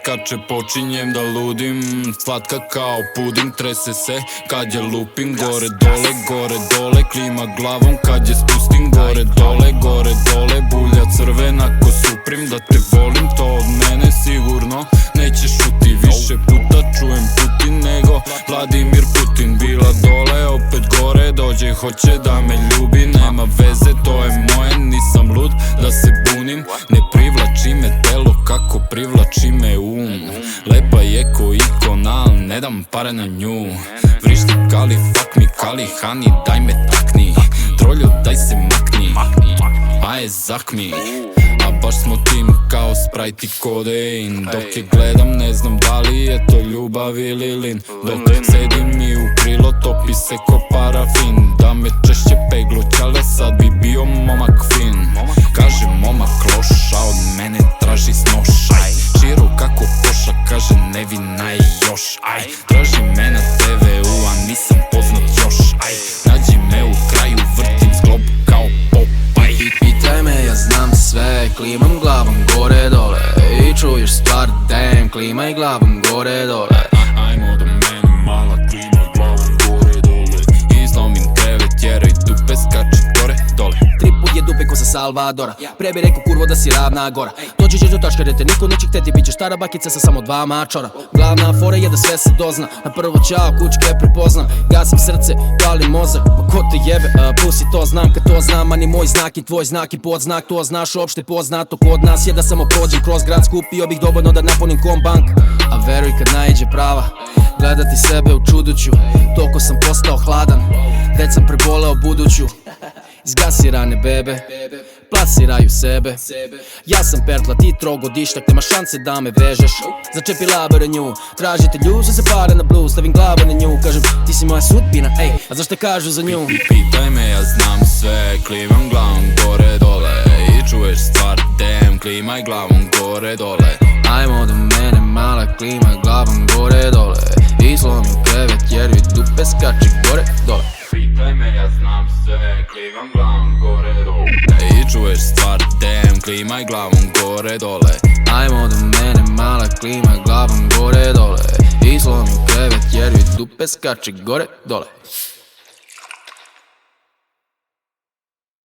skače, počinjem da ludim. Slatka kao puding, trese se kad je lupim. Gore dole, gore dole, klima glavom kad je spustim. Gore dole, gore dole, bulja crvena ko Suprim. Da te volim, to od mene sigurno nećeš čuti. Više puta čujem Putin nego Vladimir Putin. Bila dole, opet gore, dođe, hoće da me ljubi. Nema veze, to je moje, nisam lud da se bunim. Ne privlači me telo kako privlači me Lepa je ko ikona, al ne dam pare na nju. Vrišti kali, fuck mi kali, hani daj me takni. Troljo daj se makni, aje zakmi. A baš smo tim kao Sprite i kodein. Dok je gledam ne znam da li je to ljubav ili lin. Dok sedim mi u krilo topi se ko parafin. Da me češće peglo ćale sad bi bio momak fin. Kaže momak loš, a od mene traži snošaj. Čiru kako koša, kaže nevina je još. Aj, traži me na TV-u, a nisam poznat još. Aj, nađi me u kraju, vrtim zglob kao Popaj. Pitaj me, ja znam sve, klimam glavom gore dole. I čuješ stvar, damn, klimaj glavom gore dole. Ajmo do mene, mala, klima glavom gore dole. Izlomim krevet, tjeraj dupe, skači gore dole. Triput je dupe ko sa Salvadora. Pre bi rekao kurvo da si ravna gora. Doći ćeš do tačke gde te niko neće hteti. Bit ćeš stara bakica sa samo 2 mačora. Glavna fora je da sve se dozna. Na prvo ćao, kućke prepoznam. Gasim srce, palim mozak. Pa ko te jebe, pusi to znam. Kad to znam, a ni moj znak i tvoj znak i podznak. To znaš opšte poznato kod nas je da samo prođem kroz grad. Skupio bih dovoljno da napunim kombank. A veruj kad naiđe prava, gledati sebe u čuduću. Toliko sam postao hladan, već sam preboleo buduću. Zgasi rane bebe, plasiraju sebe. Ja sam pertla, ti trogodištak, nema šanse da me vežeš. Začepi labere nju, tražite ljuzu se pare na blues. Stavim glavu na nju, kažem ti si moja sudbina, ej, a zašto kažu za nju? Pitaj me, ja znam sve, klimam glavom gore dole. I čuješ stvar, damn, klimaj glavom gore dole. Ajmo do mene, mala, klimaj glavom gore dole. I slomim krevet jer mi dupe skači gore dole. Pitaj me, ja znam sve, klimam glavom gore dole. I čuješ stvar, damn, klimaj glavom gore dole. Ajmo do mene, mala, klimaj glavom gore dole. I slomim krevet jer mi dupe skači gore dole.